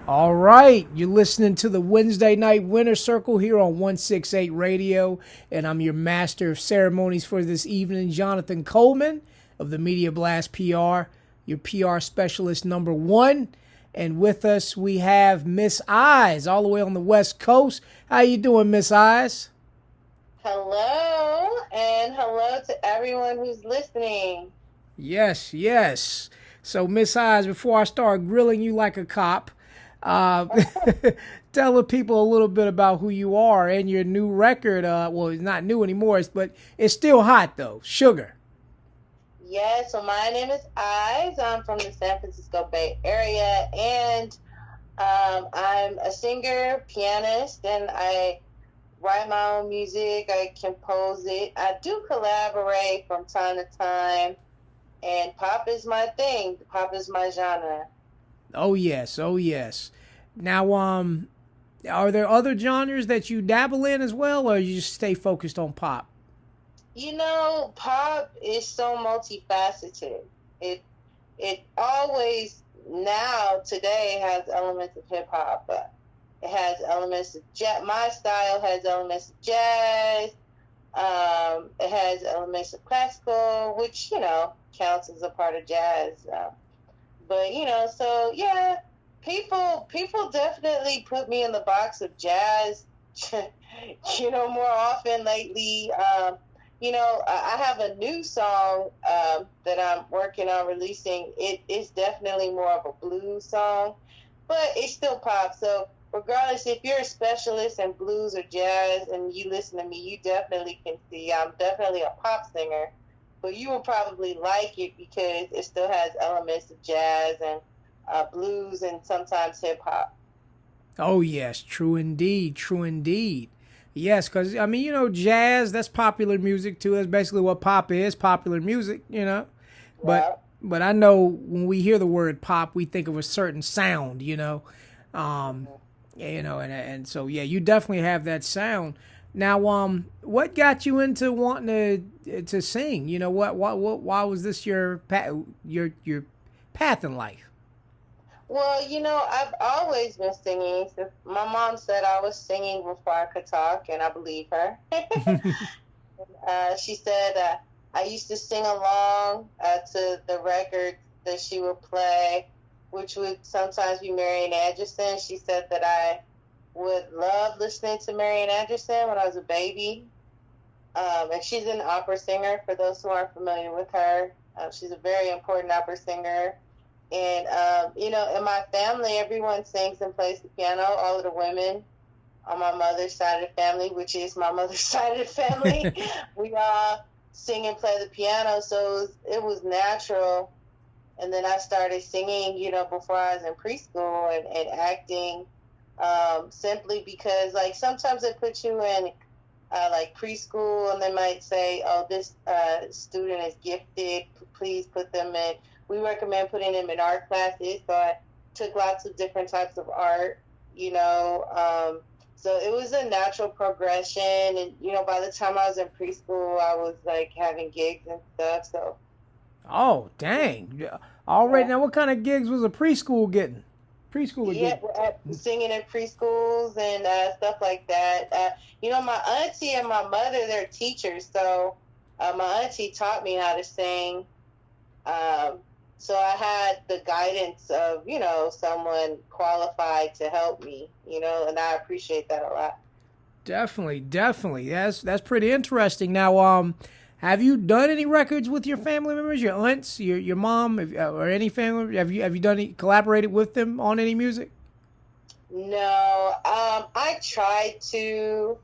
All right, you're listening to the Wednesday Night Winner Circle here on 168 Radio, and I'm your master of ceremonies for this evening, Jonathan Coleman of the Media Blast PR, your PR specialist number one. And with us, we have Miss Eyes, all the way on the West Coast. How you doing, Miss Eyes? Hello, and hello to everyone who's listening. Yes, yes. So, Miss Eyes, before I start grilling you like a cop, uh, tell the people a little bit about who you are and your new record. Well, it's not new anymore, but it's still hot though. Sugar. Yes, so my name is Eyes. I'm from the San Francisco Bay Area, and I'm a singer, pianist, and I write my own music. I compose it. I do collaborate from time to time, and pop is my thing. Pop is my genre. Oh yes, oh yes. Now, are there other genres that you dabble in as well, or you just stay focused on pop? Pop is so multifaceted. It it always now today has elements of hip hop, but it has elements of jazz. My style has elements of jazz. It has elements of classical, which counts as a part of jazz. But so yeah, people definitely put me in the box of jazz. More often lately. I have a new song that I'm working on releasing. It is definitely more of a blues song, but it's still pop. So regardless, if you're a specialist in blues or jazz and you listen to me, you definitely can see I'm definitely a pop singer. But you will probably like it because it still has elements of jazz and blues and sometimes hip hop. Oh yes, true indeed, true indeed. Yes, because I mean, jazz, that's popular music too. That's basically what pop is, popular music. But Yeah. but I know when we hear the word pop, we think of a certain sound. Um, and so yeah, you definitely have that sound. Now, what got you into wanting to sing? What why was this your path in life? Well, I've always been singing. Since my mom said I was singing before I could talk, and I believe her. She said I used to sing along to the records that she would play, which would sometimes be Marian Anderson. She said that I would love listening to Marian Anderson when I was a baby. And she's an opera singer, for those who aren't familiar with her. She's a very important opera singer. And, in my family, everyone sings and plays the piano, all of the women on my mother's side of the family, which is my mother's side of the family. We all sing and play the piano, so it was natural. And then I started singing, before I was in preschool and acting, simply because, like, sometimes they put you in, like, preschool, and they might say, oh, this student is gifted, please put them in. We recommend putting them in art classes, so I took lots of different types of art. So it was a natural progression, and by the time I was in preschool, I was like having gigs and stuff. So Oh, dang. Yeah. All right, yeah, now what kind of gigs was a preschool getting? Preschooler yeah, getting? singing in preschools and stuff like that. My auntie and my mother, they're teachers, so my auntie taught me how to sing. Um, so I had the guidance of someone qualified to help me, and I appreciate that a lot. Definitely, definitely. That's pretty interesting. Now, have you done any records with your family members, your aunts, your mom, or any family? Have you done any collaborated with them on any music? No, I tried to.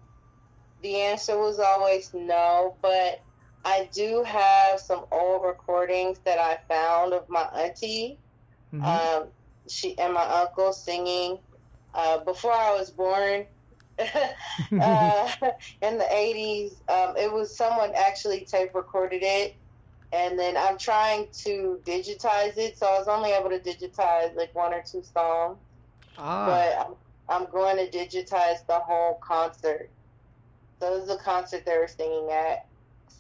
The answer was always no, but I do have some old recordings that I found of my auntie, Mm-hmm. um, she and my uncle singing before I was born. uh, in the 80s, it was someone actually tape recorded it, and then I'm trying to digitize it, so I was only able to digitize like one or two songs, Ah, but I'm going to digitize the whole concert. So it was a concert they were singing at.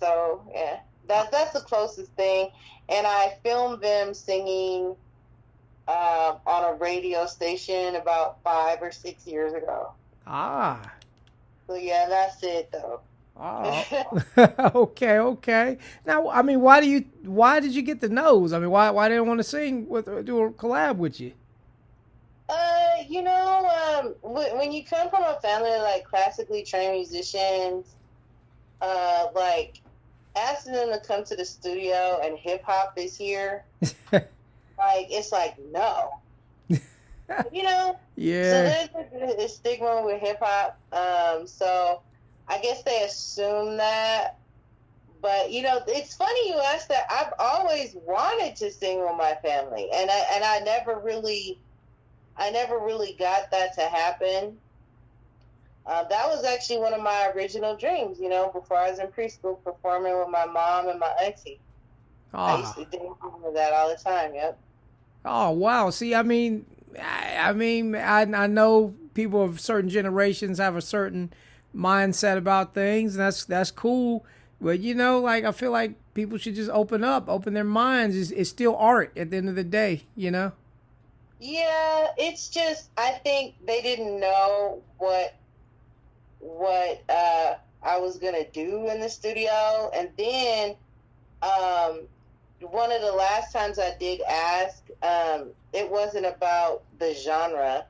So yeah, that's the closest thing. And I filmed them singing on a radio station about 5 or 6 years ago. Ah. So yeah, that's it though. Oh. Okay. Now, I mean, why did you get the nose? I mean, why didn't want to sing do a collab with you? When you come from a family of like classically trained musicians, like asking them to come to the studio and hip hop is here, like it's like no, you know. So Yeah. there's a stigma with hip hop. So I guess they assume that. But it's funny you asked that. I've always wanted to sing with my family, and I never really got that to happen. That was actually one of my original dreams, before I was in preschool, performing with my mom and my auntie. I used to daydream with that all the time. Yep. Oh wow! See, I know people of certain generations have a certain mindset about things, and that's cool. But like I feel like people should just open their minds. It's still art at the end of the day. Yeah, it's just I think they didn't know what I was gonna do in the studio, and then one of the last times I did ask, it wasn't about the genre.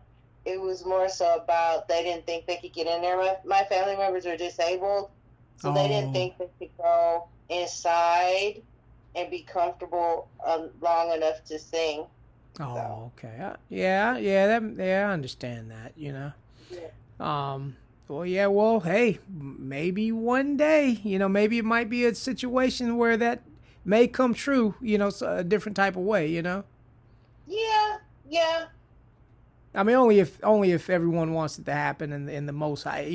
It was more so about they didn't think they could get in there. My family members are disabled, so they didn't think they could go inside and be comfortable long enough to sing. Oh, okay. Yeah, I understand that, Yeah. Well, yeah, well, hey, maybe one day, maybe it might be a situation where that may come true, a different type of way. Yeah. I mean, only if everyone wants it to happen in the most high,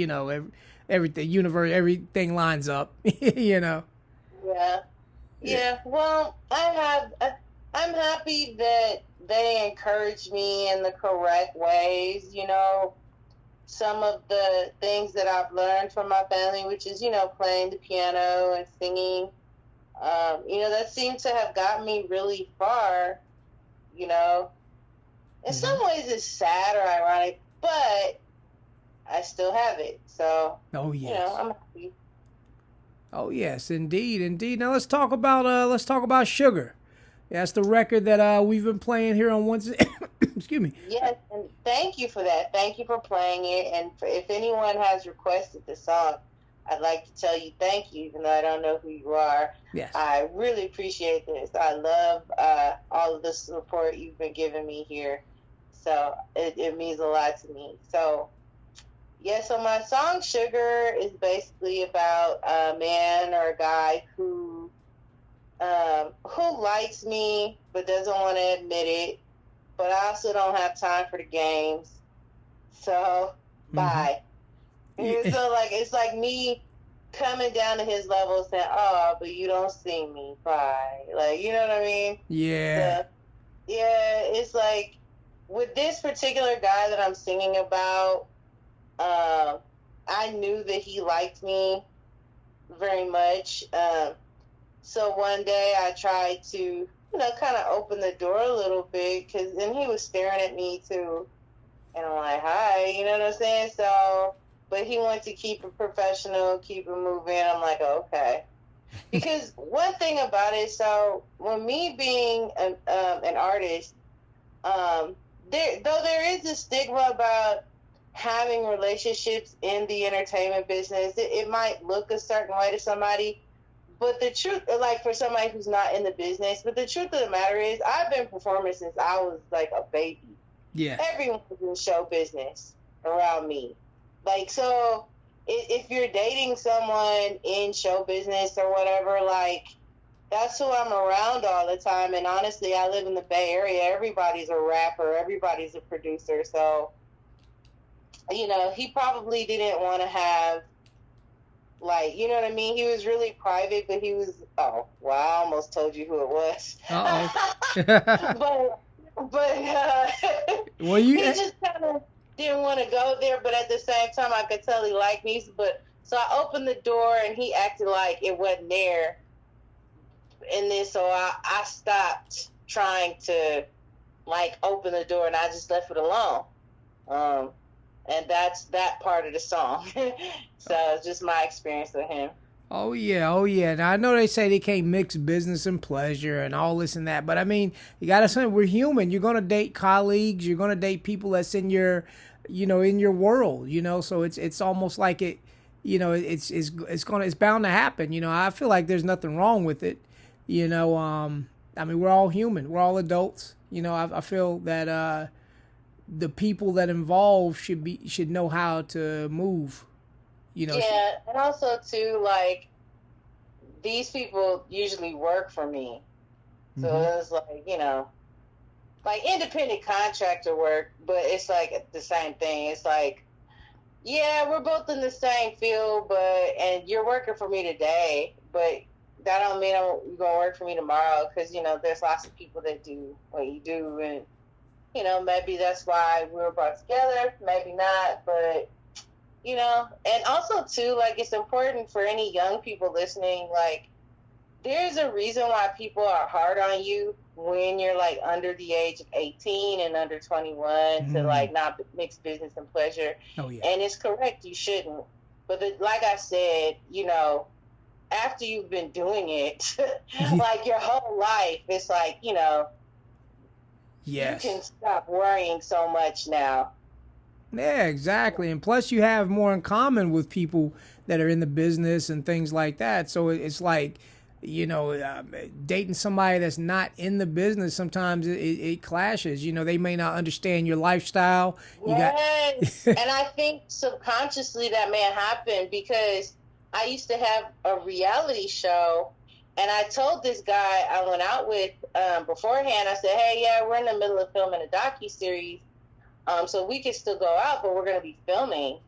everything universe, everything lines up, Yeah. Well, I'm happy that they encourage me in the correct ways. Some of the things that I've learned from my family, which is, playing the piano and singing, that seemed to have gotten me really far. In some ways it's sad or ironic, but I still have it. So, oh yes, I'm happy. Oh yes, indeed. Now let's talk about Sugar. That's the record that we've been playing here on one. Excuse me. Yes, and thank you for that. Thank you for playing it. And if anyone has requested the song, I'd like to tell you thank you, even though I don't know who you are. Yes. I really appreciate this. I love all of the support you've been giving me here. So it means a lot to me. So, so my song Sugar is basically about a man or a guy who likes me but doesn't want to admit it, but I also don't have time for the games. So, bye. And so, it's like me coming down to his level saying, oh, but you don't see me. Bye. Like, you know what I mean? Yeah. So, it's like, with this particular guy that I'm singing about, I knew that he liked me very much. So one day I tried to, kind of open the door a little bit, and he was staring at me too. And I'm like, hi, you know what I'm saying? So, but he wanted to keep it professional, keep it moving. I'm like, okay. Because one thing about it, so when me being an artist, there is a stigma about having relationships in the entertainment business. It might look a certain way to somebody, but the truth, like for somebody who's not in the business, but the truth of the matter is, I've been performing since I was like a baby. Yeah. Everyone's in show business around me. Like, so if you're dating someone in show business or whatever, like, that's who I'm around all the time. And honestly, I live in the Bay Area. Everybody's a rapper. Everybody's a producer. So, he probably didn't want to have, like, you know what I mean? He was really private, but he was, I almost told you who it was. Uh-oh. Well, he just kind of didn't want to go there, but at the same time, I could tell he liked me. So I opened the door, and he acted like it wasn't there. And then so I stopped trying to like open the door, and I just left it alone. And that's that part of the song. So it's just my experience with him. Oh yeah, oh yeah. Now I know they say they can't mix business and pleasure and all this and that, but I mean, you gotta say we're human. You're gonna date colleagues. You're gonna date people that's in your, in your world. So it's almost like it. It's bound to happen. I feel like there's nothing wrong with it. I mean, we're all human. We're all adults. I feel that the people that involved should know how to move. Yeah, and also too, like, these people usually work for me, so it's like, like independent contractor work, but it's like the same thing. It's like, yeah, we're both in the same field, and you're working for me today, but that don't mean you're gonna work for me tomorrow, because there's lots of people that do what you do, and maybe that's why we were brought together, maybe not, but and also too, like, it's important for any young people listening, like, there's a reason why people are hard on you when you're like under the age of 18 and under 21 to like not mix business and pleasure. Oh yeah. And it's correct, you shouldn't. But like I said, after you've been doing it, like your whole life, it's like, yes, you can stop worrying so much now. Yeah, exactly. And plus you have more in common with people that are in the business and things like that. So it's like, dating somebody that's not in the business, sometimes it clashes. They may not understand your lifestyle. Yes. And I think subconsciously that may happen, because I used to have a reality show, and I told this guy I went out with beforehand, I said, hey, yeah, we're in the middle of filming a docuseries. So we can still go out, but we're going to be filming.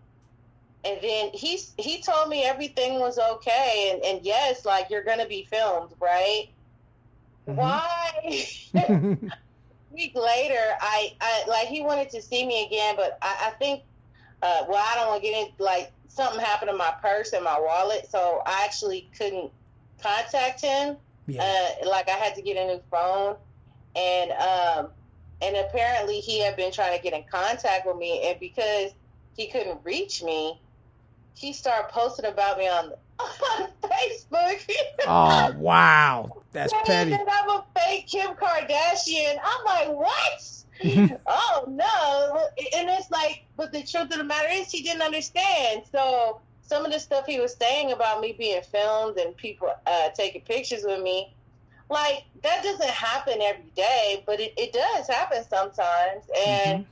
And then he told me everything was okay. And yes, like, you're going to be filmed, right? Why? A week later, I like, he wanted to see me again, but I think, I don't want to get into, like, something happened to my purse and my wallet. So I actually couldn't contact him. Yeah. Like, I had to get a new phone. And apparently he had been trying to get in contact with me, and because he couldn't reach me, he started posting about me on Facebook. Oh, wow. That's petty. And I'm a fake Kim Kardashian. I'm like, what? Oh, no. And it's like, but the truth of the matter is he didn't understand. So some of the stuff he was saying about me being filmed and people taking pictures with me, like, that doesn't happen every day, but it does happen sometimes. And,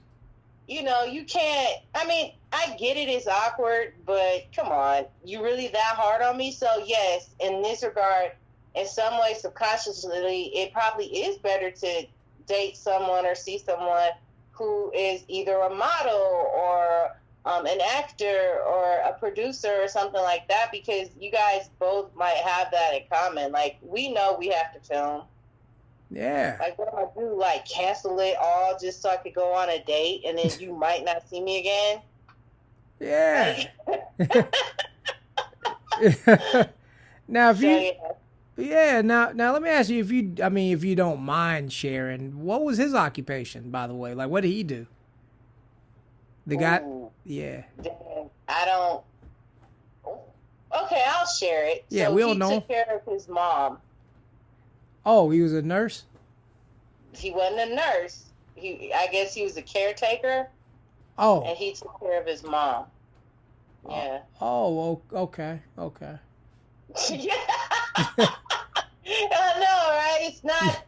you can't, I mean, I get it, it's awkward, but come on, you really that hard on me? So, yes, in this regard, in some way, subconsciously, it probably is better to date someone or see someone who is either a model or an actor or a producer or something like that, because you guys both might have that in common. Like, we know we have to film. Yeah. Like, what do I do? Like, cancel it all just so I could go on a date, and then you might not see me again? Yeah. Now, if now let me ask you, if you don't mind sharing, what was his occupation, by the way? Like, what did he do? The guy, yeah. I don't. Okay, I'll share it. Yeah, so we all know. He took care of his mom. Oh, he was a nurse? He wasn't a nurse. I guess he was a caretaker. Oh. And he took care of his mom. Yeah. Oh, okay. Yeah. I know, right? It's not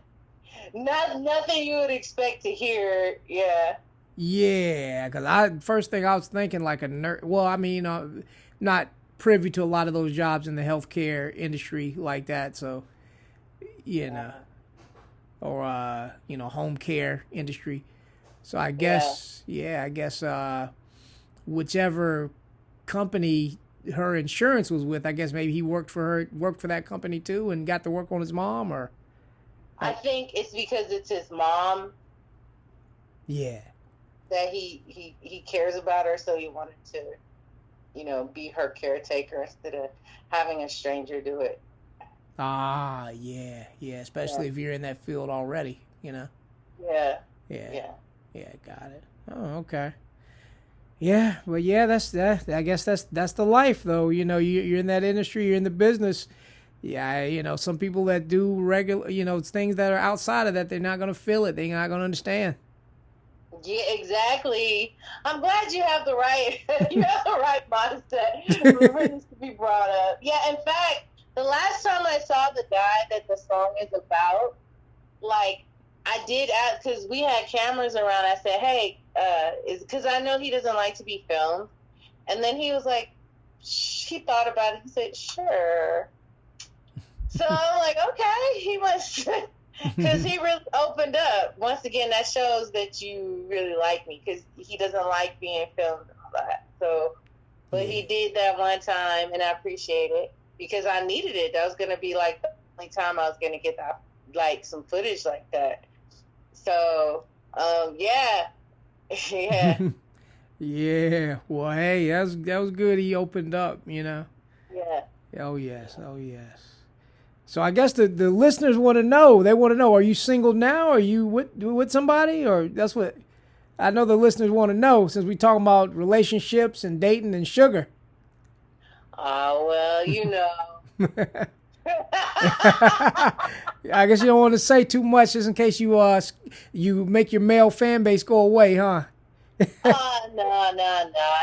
nothing you would expect to hear. Yeah. Yeah, because first thing I was thinking, like a nurse. Well, I mean, not privy to a lot of those jobs in the healthcare industry like that. So, or home care industry. So I guess, whichever company her insurance was with, I guess maybe he worked for that company too, and got to work on his mom, or. I think it's because it's his mom. Yeah. That he cares about her, so he wanted to, be her caretaker instead of having a stranger do it. Ah, yeah, especially if you're in that field already, Yeah. Yeah. Yeah, got it. Oh, okay. Yeah, well, yeah, that's that. I guess that's the life, though. You're in that industry, you're in the business. Yeah, some people that do regular, things that are outside of that, they're not gonna feel it. They're not gonna understand. Yeah, exactly. I'm glad you have the right you have the right mindset for this to be brought up. Yeah, in fact, the last time I saw the guy that the song is about, like I did ask because we had cameras around. I said, "Hey, is because I know he doesn't like to be filmed," and then he was like, he thought about it. He said, "Sure." So I'm like, "Okay, he must." Because he really opened up. Once again, that shows that you really like me because he doesn't like being filmed and all that. So, but he did that one time, and I appreciate it because I needed it. That was going to be like the only time I was going to get that, like some footage like that. So, yeah. Yeah. Yeah. Well, hey, that was good. He opened up. Yeah. Oh yes. Oh yes. So I guess the listeners want to know. They want to know: are you single now? Are you with somebody? Or that's what I know the listeners want to know. Since we talking about relationships and dating and sugar. Oh well, I guess you don't want to say too much, just in case you make your male fan base go away, huh? No.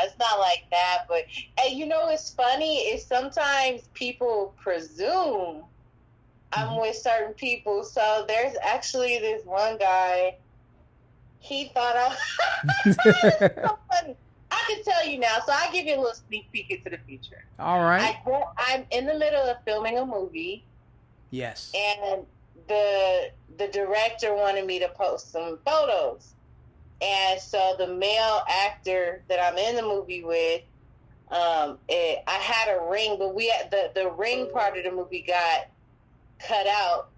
It's not like that. But hey, what's funny is sometimes people presume I'm with certain people. So there's actually this one guy. He thought it's so funny. I can tell you now. So I'll give you a little sneak peek into the future. All right. I'm in the middle of filming a movie. Yes. And the director wanted me to post some photos. And so the male actor that I'm in the movie with, I had a ring, but we had the ring part of the movie got cut out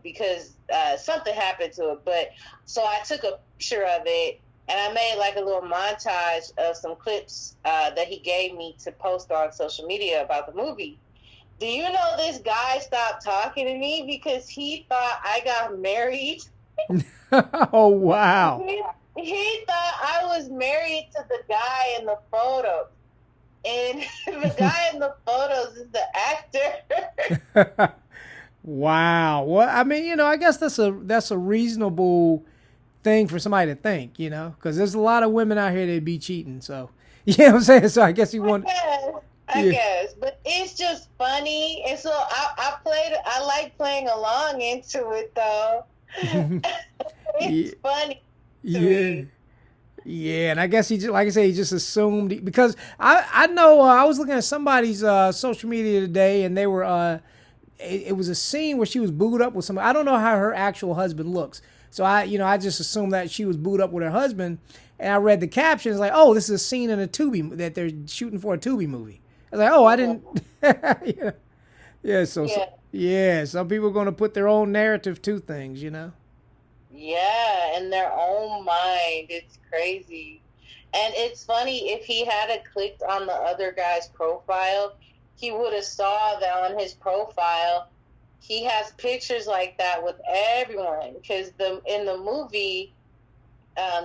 because something happened to it. But so I took a picture of it and I made like a little montage of some clips that he gave me to post on social media about the movie. Do you know this guy stopped talking to me because he thought I got married? Oh, wow. He thought I was married to the guy in the photo. And the guy in the photos is the actor. Wow. Well, I mean, I guess that's a reasonable thing for somebody to think, because there's a lot of women out here that be cheating. So, you know what I'm saying? So I guess he wanted. I guess, but it's just funny, and so I like playing along into it though. It's funny to me. Yeah, and I guess he just, like I say, he just assumed because I know I was looking at somebody's social media today, and they were it was a scene where she was booed up with somebody. I don't know how her actual husband looks, so I just assumed that she was booed up with her husband, and I read the captions like, oh, this is a scene in a TUBI that they're shooting for a TUBI movie. I was like, oh, I didn't. Yeah. So some people are going to put their own narrative to things, Yeah, in their own mind. It's crazy. And it's funny, if he had clicked on the other guy's profile, he would have saw that on his profile, he has pictures like that with everyone. Because in the movie,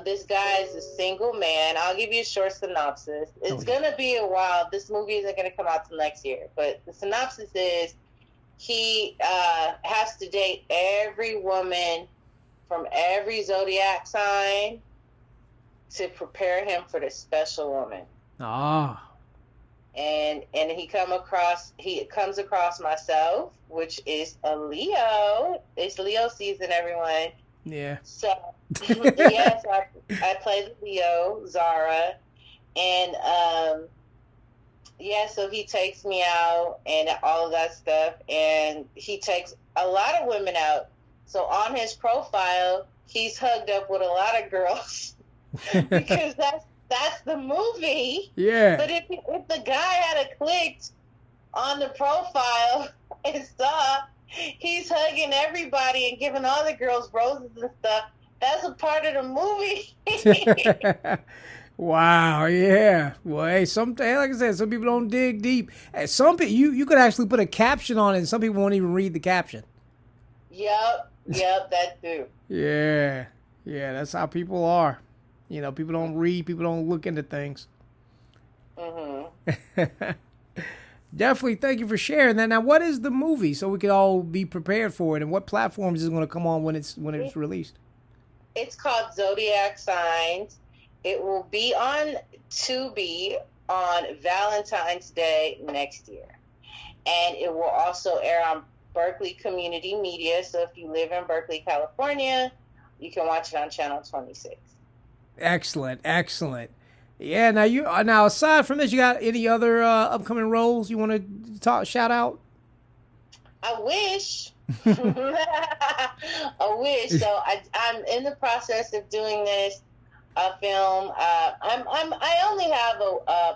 this guy is a single man. I'll give you a short synopsis. It's going to be a while. This movie isn't going to come out till next year. But the synopsis is he has to date every woman from every zodiac sign to prepare him for the special woman. Ah. And he comes across myself, which is a Leo. It's Leo season, everyone. Yeah. So yes, I play the Leo, Zara, and so he takes me out and all of that stuff, and he takes a lot of women out. So on his profile, he's hugged up with a lot of girls because that's the movie. Yeah. But if the guy had clicked on the profile and saw he's hugging everybody and giving all the girls roses and stuff, that's a part of the movie. Wow, yeah. Well, hey, like I said, some people don't dig deep. And some people, you could actually put a caption on it, and some people won't even read the caption. Yep, that too. Yeah. Yeah, that's how people are. You know, people don't read, people don't look into things. Definitely, thank you for sharing that. Now, what is the movie so we can all be prepared for it, and what platforms is it going to come on when it's released? It's called Zodiac Signs. It will be on TUBI on Valentine's Day next year. And it will also air on Berkeley Community Media. So if you live in Berkeley, California, you can watch it on Channel 26. Excellent, excellent. Yeah, now aside from this, you got any other upcoming roles you want to shout out? I wish. I wish. So I'm in the process of doing this film. I only have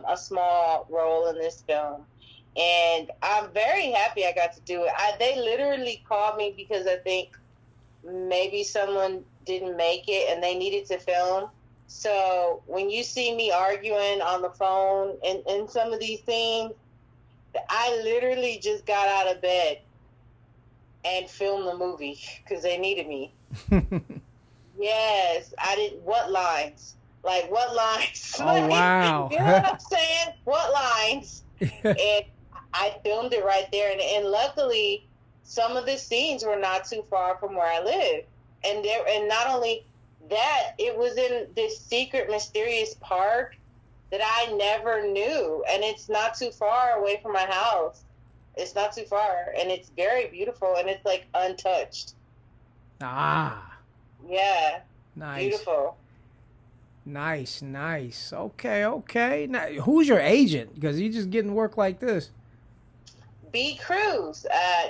a small role in this film, and I'm very happy I got to do it. They literally called me because I think maybe someone didn't make it and they needed to film. So when you see me arguing on the phone in some of these scenes, I literally just got out of bed and filmed the movie because they needed me. Yes, I didn't. What lines? Like, what lines? Oh, wow. You know what I'm saying? What lines? And I filmed it right there. And luckily, some of the scenes were not too far from where I live. And not only that, it was in this secret, mysterious park that I never knew. And it's not too far away from my house. It's not too far. And it's very beautiful. And it's, like, untouched. Ah. Yeah. Nice. Beautiful. Nice. Okay. Now, who's your agent? Because you're just getting work like this. B. Cruz,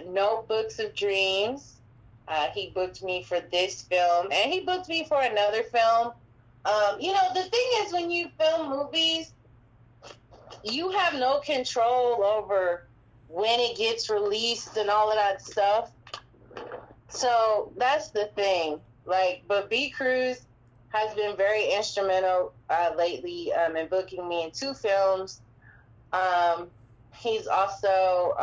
Notebooks of Dreams. He booked me for this film, and he booked me for another film. The thing is, when you film movies, you have no control over when it gets released and all of that stuff. So that's the thing. But B. Cruz has been very instrumental lately in booking me in 2 films. He's also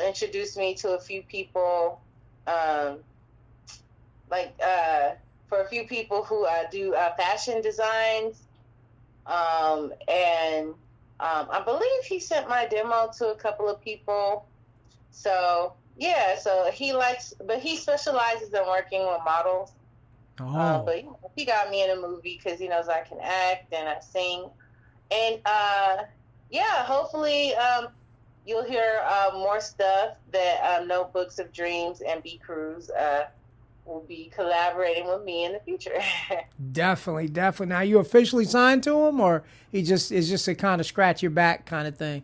introduced me to a few people, for a few people who do fashion designs, and I believe he sent my demo to a couple of people. So yeah, so he specializes in working with models. Oh. But he got me in a movie because he knows I can act and I sing. And hopefully you'll hear more stuff that Notebooks of Dreams and B. Cruz will be collaborating with me in the future. Definitely. Now, you officially signed to him, or is just a kind of scratch your back kind of thing?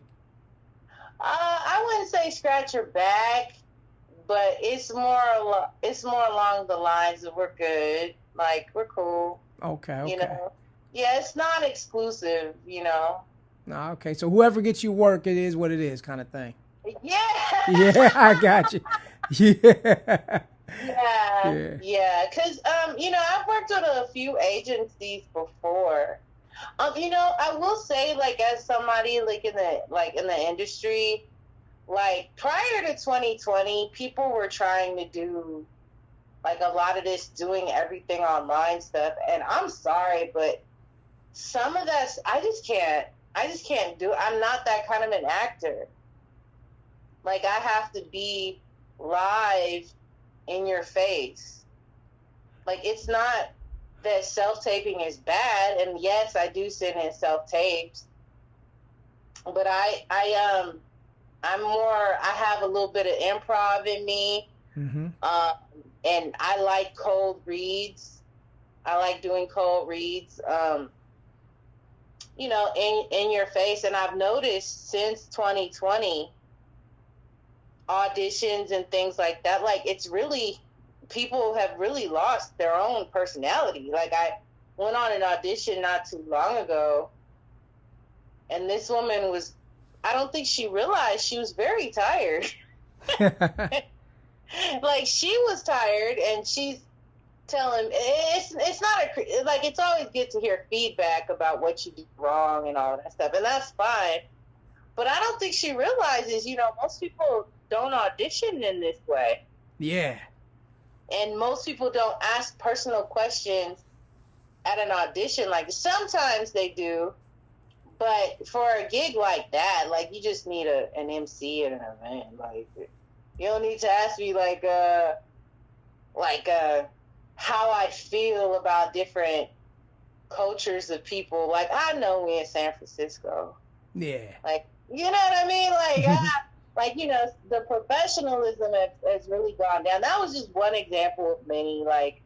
I wouldn't say scratch your back, but it's more along the lines of we're good, like we're cool. Okay. You know, yeah, it's not exclusive. You know. No, okay. So whoever gets you work, it is what it is, kind of thing. Yeah. Yeah, I got you. Yeah. Yeah. Because I've worked with a few agencies before. I will say, as somebody in the industry, prior to 2020, people were trying to do a lot of this doing everything online stuff, and I'm sorry, but some of that I just can't do. I'm not that kind of an actor. I have to be live in your face. It's not that self-taping is bad, and yes, I do send in self-tapes, but I have a little bit of improv in me. Mm-hmm. And I like cold reads. I like doing cold reads, in your face. And I've noticed since 2020, auditions and things like that, it's really, people have really lost their own personality. I went on an audition not too long ago, and this woman I don't think she realized she was very tired. She was tired, and she's telling, it's not it's always good to hear feedback about what you did wrong and all that stuff, and that's fine. But I don't think she realizes, most people don't audition in this way. Yeah. And most people don't ask personal questions at an audition. Like, sometimes they do, but for a gig like that, like, you just need an MC and an event. Like, you don't need to ask me how I feel about different cultures of people. Like, I know we in San Francisco. Yeah. Like, you know what I mean? Like, the professionalism has really gone down. That was just one example of many. Like,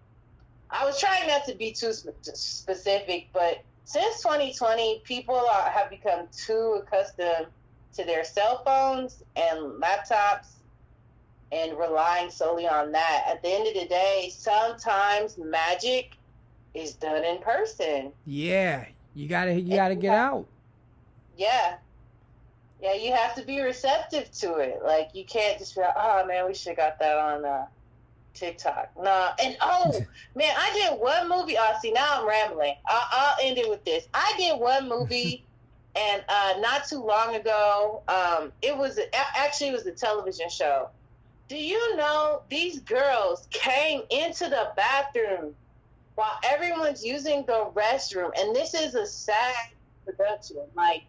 I was trying not to be too specific, but since 2020, people have become too accustomed to their cell phones and laptops and relying solely on that. At the end of the day, sometimes magic is done in person. Yeah, you gotta get out. Yeah. Yeah, you have to be receptive to it. Like, you can't just be like, oh, man, we should have got that on TikTok. Nah. And, man, I did one movie. See, now I'm rambling. I'll end it with this. I did one movie, and not too long ago, it was a television show. Do you know these girls came into the bathroom while everyone's using the restroom? And this is a sad production, like,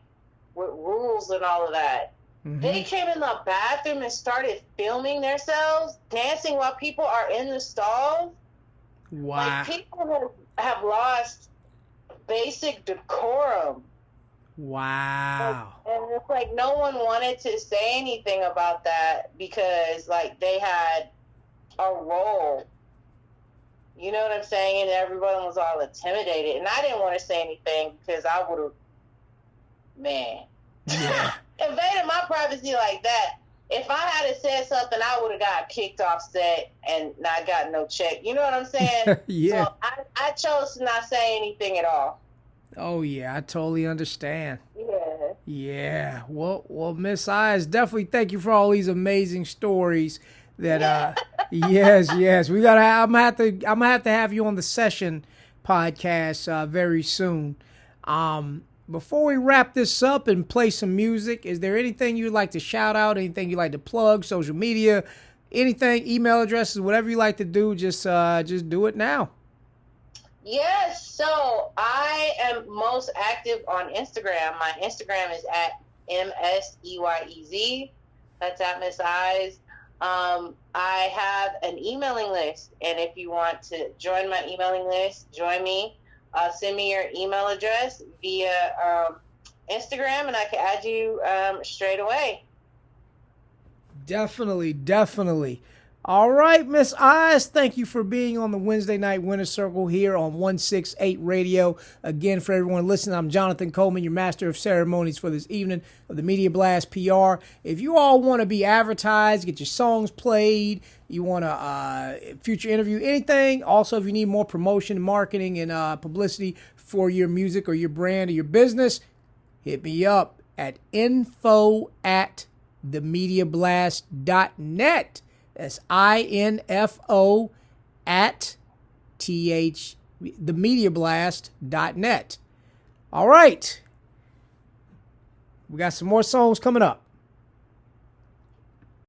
with rules and all of that. Mm-hmm. They came in the bathroom and started filming themselves dancing while people are in the stalls. Wow. Like, people have lost basic decorum. Wow. And it's like no one wanted to say anything about that because, like, they had a role. You know what I'm saying? And everyone was all intimidated. And I didn't want to say anything because I would have, man, invaded my privacy like that. If I had said something, I would have got kicked off set and not got no check. You know what I'm saying? Yeah. So I chose to not say anything at all. Oh, yeah, I totally understand. Yeah. Yeah. Well, Miss Eyes, definitely thank you for all these amazing stories. That yes. We gotta. I'm gonna have to have you on the Session podcast very soon. Before we wrap this up and play some music, is there anything you'd like to shout out? Anything you'd like to plug? Social media? Anything? Email addresses? Whatever you like to do, just do it now. Yes. So I am most active on Instagram. My Instagram is at MSEYEZ. That's at Miss Eyes. I have an emailing list, and if you want to join my emailing list, join me. Send me your email address via Instagram, and I can add you straight away. Definitely. All right, Miss Eyes, thank you for being on the Wednesday Night Winner Circle here on 168 Radio. Again, for everyone listening, I'm Jonathan Coleman, your master of ceremonies for this evening of the Media Blast PR. If you all want to be advertised, get your songs played, you want to future interview, anything. Also, if you need more promotion, marketing, and publicity for your music or your brand or your business, hit me up at info@themediablast.net. That's info at themediablast.net. All right. We got some more songs coming up.